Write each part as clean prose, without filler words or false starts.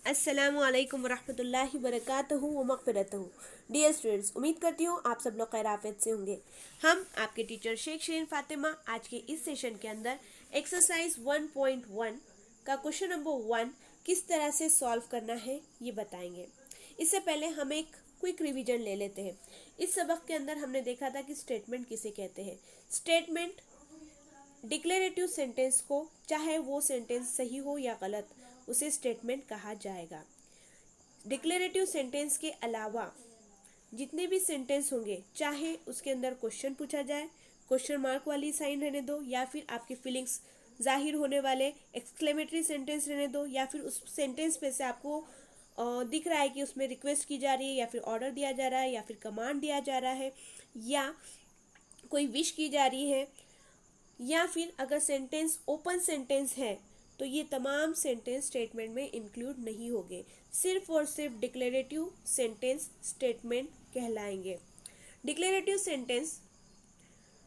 अस्सलामु अलैकुम वरहमतुल्लाहि वबरकातुहू व मग़फ़िरतुहू। डियर स्टूडेंट्स, उम्मीद करती हूँ आप सब लोग खैर-आफ़ियत से होंगे। हम आपके टीचर शेख शिरीन फातिमा आज के इस सेशन के अंदर एक्सरसाइज 1.1 का क्वेश्चन नंबर 1 किस तरह से सॉल्व करना है ये बताएंगे। इससे पहले हम एक क्विक रिवीजन ले लेते हैं। इस सबक के अंदर हमने देखा था कि स्टेटमेंट किसे कहते हैं। स्टेटमेंट डिक्लेरेटिव सेंटेंस को, चाहे वो सेंटेंस सही हो या गलत, उसे स्टेटमेंट कहा जाएगा। डिक्लेरेटिव सेंटेंस के अलावा जितने भी सेंटेंस होंगे, चाहे उसके अंदर क्वेश्चन पूछा जाए, क्वेश्चन मार्क वाली साइन रहने दो, या फिर आपकी फीलिंग्स जाहिर होने वाले एक्सक्लेमेटरी सेंटेंस रहने दो, या फिर उस सेंटेंस पे से आपको दिख रहा है कि उसमें रिक्वेस्ट की जा रही है, या फिर ऑर्डर दिया जा रहा है, या फिर कमांड दिया जा रहा है, या कोई विश की जा रही है, या फिर अगर सेंटेंस ओपन सेंटेंस है तो ये तमाम सेंटेंस स्टेटमेंट में इंक्लूड नहीं होंगे। सिर्फ और सिर्फ डिक्लेरेटिव सेंटेंस स्टेटमेंट कहलाएंगे। डिक्लेरेटिव सेंटेंस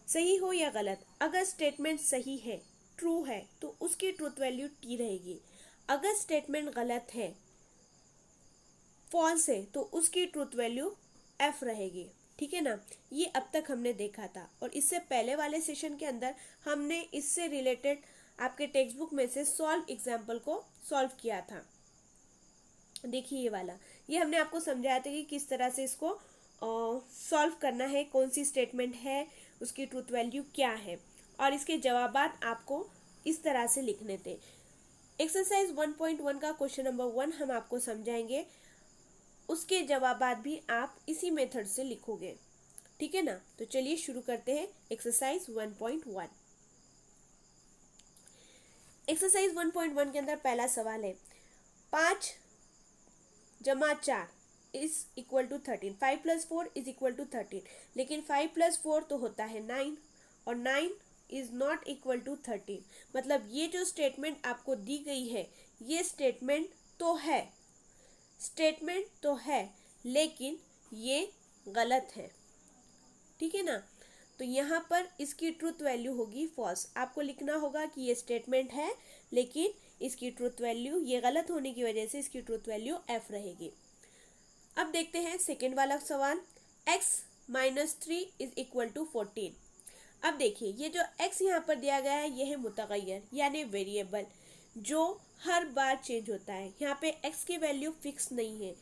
सही हो या गलत, अगर स्टेटमेंट सही है, ट्रू है, तो उसकी ट्रूथ वैल्यू टी रहेगी। अगर स्टेटमेंट गलत है, फॉल्स है, तो उसकी ट्रूथ वैल्यू एफ रहेगी। ठीक है ना। ये अब तक हमने देखा था, और इससे पहले वाले सेशन के अंदर हमने इससे रिलेटेड आपके टेक्स्ट बुक में से सॉल्व एग्जाम्पल को सॉल्व किया था। देखिए ये वाला, ये हमने आपको समझाया था कि किस तरह से इसको सॉल्व करना है, कौन सी स्टेटमेंट है, उसकी ट्रूथ वैल्यू क्या है, और इसके जवाबात आपको इस तरह से लिखने थे। एक्सरसाइज 1.1 का क्वेश्चन नंबर 1 हम आपको समझाएंगे, उसके जवाबात भी आप इसी मेथड से लिखोगे। ठीक है ना। तो चलिए शुरू करते हैं एक्सरसाइज 1.1। एक्सरसाइज 1.1 के अंदर पहला सवाल है, 5 + 4 is equal to 13। 5 + 4 is equal to 13, लेकिन 5 + 4 तो होता है 9, और 9 इज नॉट इक्वल टू 13। मतलब ये जो स्टेटमेंट आपको दी गई है, ये स्टेटमेंट तो है, लेकिन ये गलत है। ठीक है ना। तो यहाँ पर इसकी ट्रूथ वैल्यू होगी फॉल्स। आपको लिखना होगा कि ये स्टेटमेंट है, लेकिन इसकी ट्रूथ वैल्यू, ये गलत होने की वजह से इसकी ट्रूथ वैल्यू एफ रहेगी। अब देखते हैं सेकेंड वाला सवाल, x - 3 इज इक्वल टू 14। अब देखिए, ये जो x यहाँ पर दिया गया है, ये है मुतगय्यर यानी वेरिएबल, जो हर बार चेंज होता है। यहाँ पे x की वैल्यू फिक्स नहीं है,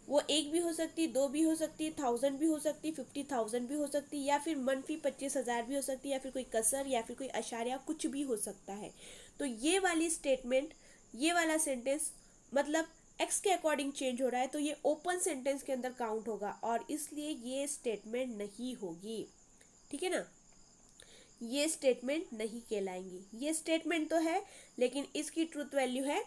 वो 1 भी हो सकती, 2 भी हो सकती, 1000 भी हो सकती, 50,000 भी हो सकती, या फिर -25,000 भी हो सकती, या फिर कोई कसर, या फिर कोई अशारिया, कुछ भी हो सकता है। तो ये वाली स्टेटमेंट, ये वाला सेंटेंस मतलब x के अकॉर्डिंग चेंज हो रहा है, तो ये ओपन सेंटेंस के अंदर काउंट होगा, और इसलिए ये स्टेटमेंट नहीं होगी। ठीक है ना। ये स्टेटमेंट नहीं कहलाएंगी। ये स्टेटमेंट तो है, लेकिन इसकी ट्रूथ वैल्यू है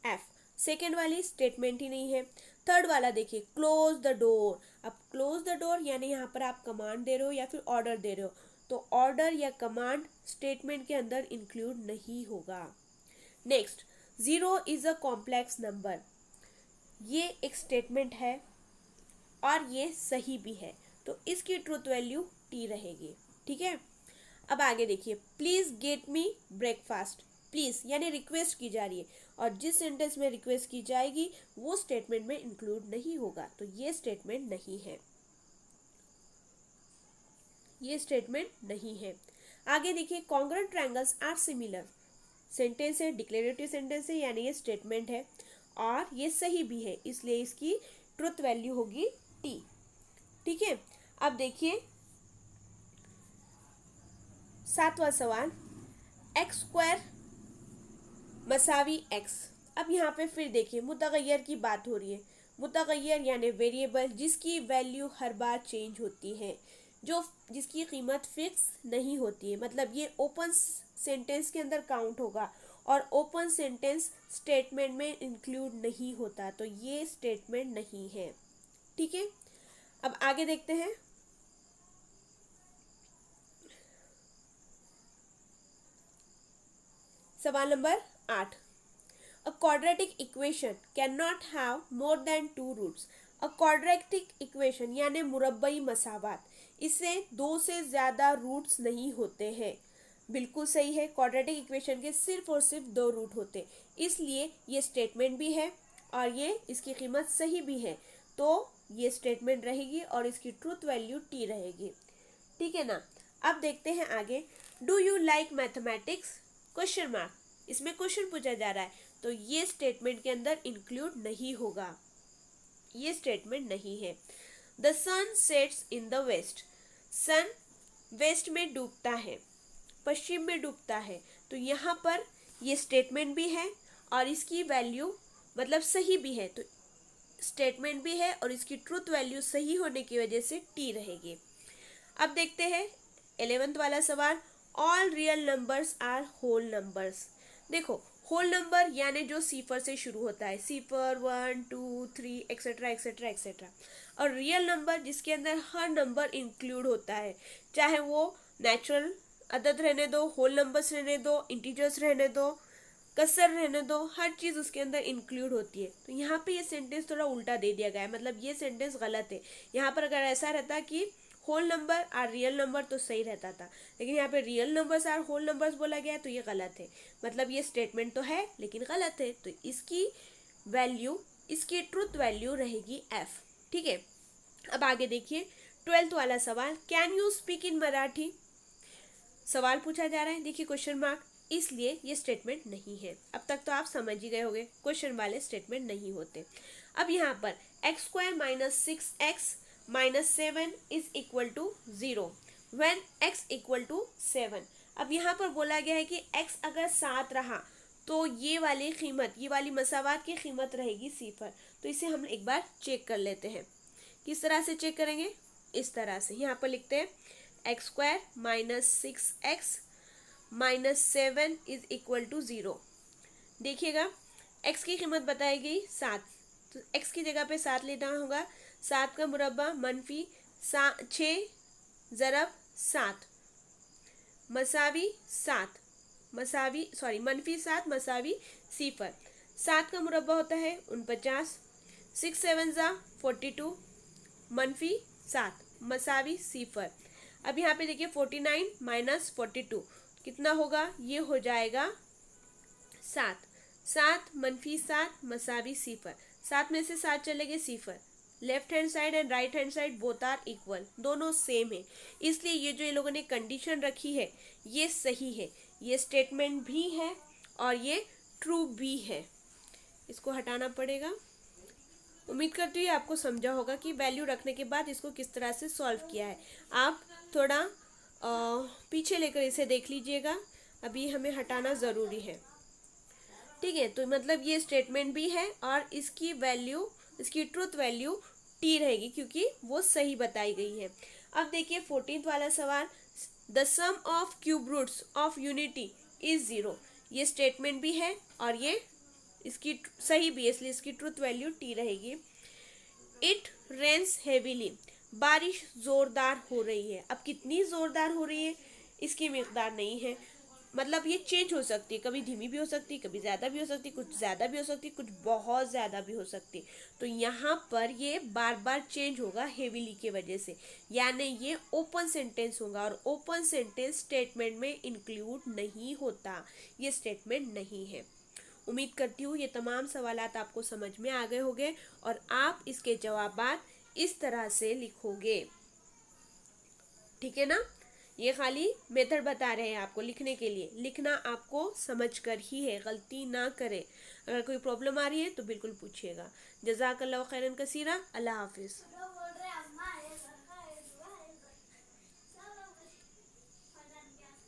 एफ। सेकेंड वाली स्टेटमेंट ही नहीं है। थर्ड वाला देखिए, क्लोज द डोर। अब क्लोज द डोर यानी यहाँ पर आप कमांड दे रहे हो या फिर ऑर्डर दे रहे हो, तो ऑर्डर या कमांड स्टेटमेंट के अंदर इंक्लूड नहीं होगा। Next, 0 is a complex number. ये एक स्टेटमेंट है और ये सही भी है, तो इसकी ट्रूथ वैल्यू टी रहेगी। ठीक है। अब आगे देखिए, please get me breakfast. Please यानी रिक्वेस्ट की जा रही है, और जिस सेंटेंस में रिक्वेस्ट की जाएगी वो स्टेटमेंट में इंक्लूड नहीं होगा, तो ये स्टेटमेंट नहीं है। ये स्टेटमेंट नहीं है। आगे देखिए, congruent triangles are similar. Sentence है, डिक्लेरेटिव सेंटेंस है, यानी ये स्टेटमेंट है और ये सही भी है, इसलिए इसकी ट्रुथ वैल्यू होगी टी। ठीक है। अब देखिए 7वां सवाल, x² = x। अब यहाँ पे फिर देखिए, मुतगय्यर की बात हो रही है। मुतगय्यर यानी वेरिएबल जिसकी वैल्यू हर बार चेंज होती है, जिसकी कीमत फिक्स नहीं होती है। मतलब ये ओपन सेंटेंस के अंदर काउंट होगा, और ओपन सेंटेंस स्टेटमेंट में इंक्लूड नहीं होता, तो ये स्टेटमेंट नहीं है। ठीक है। अब आगे देखते हैं, सवाल number 8। A quadratic equation cannot have more than 2 roots. A quadratic equation यानी मुरब्बई मसावात, इससे 2 से ज़्यादा रूट्स नहीं होते हैं। बिल्कुल सही है, क्वाड्रेटिक इक्वेशन के सिर्फ और सिर्फ 2 रूट होते, इसलिए ये स्टेटमेंट भी है और ये इसकी कीमत सही भी है, तो ये स्टेटमेंट रहेगी और इसकी ट्रूथ वैल्यू टी रहेगी। ठीक है ना। अब देखते हैं आगे, do you like mathematics question mark, इसमें क्वेश्चन पूछा जा रहा है, तो ये स्टेटमेंट के अंदर इंक्लूड नहीं होगा, ये स्टेटमेंट नहीं है। The sun sets in the west, sun west में डूबता है, पश्चिम में डूबता है, तो यहाँ पर ये स्टेटमेंट भी है और इसकी वैल्यू मतलब सही भी है, तो स्टेटमेंट भी है और इसकी ट्रूथ वैल्यू सही होने की वजह से टी रहेगी। अब देखते हैं 11th वाला सवाल, all real numbers are whole numbers. देखो होल नंबर यानी जो सिफर से शुरू होता है, सिफर 1 2 3 एक्सेट्रा एक्सेट्रा एक्सेट्रा, और रियल नंबर जिसके अंदर हर नंबर इंक्लूड होता है, चाहे वो नेचुरल अदद रहने दो, होल नंबर्स रहने दो, इंटीजर्स रहने दो, कसर रहने दो, हर चीज उसके अंदर इंक्लूड होती है। तो यहाँ पे ये सेंटेंस थोड़ा उल्टा दे दिया गया है, मतलब ये सेंटेंस गलत है। यहाँ पर अगर ऐसा रहता कि whole number are real number तो सही रहता था, लेकिन यहाँ पे real numbers are whole numbers बोला गया है, तो ये गलत है। मतलब ये स्टेटमेंट तो है लेकिन गलत है, तो इसकी वैल्यू, इसकी ट्रुथ वैल्यू रहेगी एफ। ठीक है। अब आगे देखिए 12th वाला सवाल, can you speak in Marathi, सवाल पूछा जा रहा है, देखिए क्वेश्चन मार्क, इसलिए ये स्टेटमेंट नहीं है। अब तक तो आप समझ ही गए होंगे क्वेश्चन वाले स्टेटमेंट नहीं होते। अब यहाँ पर x square minus 6x minus 7 is equal to 0 when x equal to 7। अब यहाँ पर बोला गया है कि x अगर 7 रहा तो ये वाली कीमत, ये वाली मसावात की कीमत रहेगी सिफर। तो इसे हम एक बार चेक कर लेते हैं। किस तरह से चेक करेंगे, इस तरह से यहाँ पर लिखते हैं x square minus 6x minus 7 is equal to 0। देखिएगा x की कीमत बताई गई 7, तो x की जगह पे 7 लेना होगा। 7 का मुरब्बा मनफी 6 ज़रब 7 मसावी 7 मसावी सॉरी मनफी 7 मसावी सिफर। 7 का मुरब्बा होता है 49, 6 7 ज़ा 42 मनफी 7 मसावी सिफर। अब यहाँ पे देखिए 49 माइनस 42 कितना होगा, ये हो जाएगा 7। 7 मनफी 7 मसावी सिफर, 7 में से 7 चले गए सिफर। Left hand side and right hand side both are equal, दोनों सेम है, इसलिए ये जो ये लोगों ने कंडीशन रखी है ये सही है, ये स्टेटमेंट भी है और ये ट्रू भी है। इसको हटाना पड़ेगा। उम्मीद करती हूँ आपको समझा होगा कि वैल्यू रखने के बाद इसको किस तरह से सॉल्व किया है। आप थोड़ा पीछे लेकर इसे देख लीजिएगा, अभी हमें हटाना ज़रूरी है। ठीक है, तो मतलब ये स्टेटमेंट भी है और इसकी वैल्यू, इसकी ट्रूथ वैल्यू टी रहेगी क्योंकि वो सही बताई गई है। अब देखिए 14th वाला सवाल, the sum of cube roots of unity is 0। ये स्टेटमेंट भी है और ये इसकी सही भी है, इसलिए इसकी ट्रूथ वैल्यू टी रहेगी। इट रेन्स हेवीली, बारिश जोरदार हो रही है। अब कितनी जोरदार हो रही है इसकी मिकदार नहीं है, मतलब ये चेंज हो सकती है, कभी धीमी भी हो सकती है, कभी ज़्यादा भी हो सकती है, कुछ ज़्यादा भी हो सकती है, कुछ बहुत ज़्यादा भी हो सकती है। तो यहाँ पर ये बार बार चेंज होगा हेवीली की वजह से, यानी ये ओपन सेंटेंस होगा और ओपन सेंटेंस स्टेटमेंट में इंक्लूड नहीं होता, ये स्टेटमेंट नहीं है। उम्मीद करती हूँ ये तमाम सवालात आपको समझ में आ गए होंगे और आप इसके जवाबात इस तरह से लिखोगे। ठीक है ना, ये खाली मेथड बता रहे हैं आपको लिखने के लिए, लिखना आपको समझ कर ही है, गलती ना करें। अगर कोई प्रॉब्लम आ रही है तो बिल्कुल पूछिएगा। जज़ाकल्लाहु खैरन कसीरा, अल्लाह हाफिज़।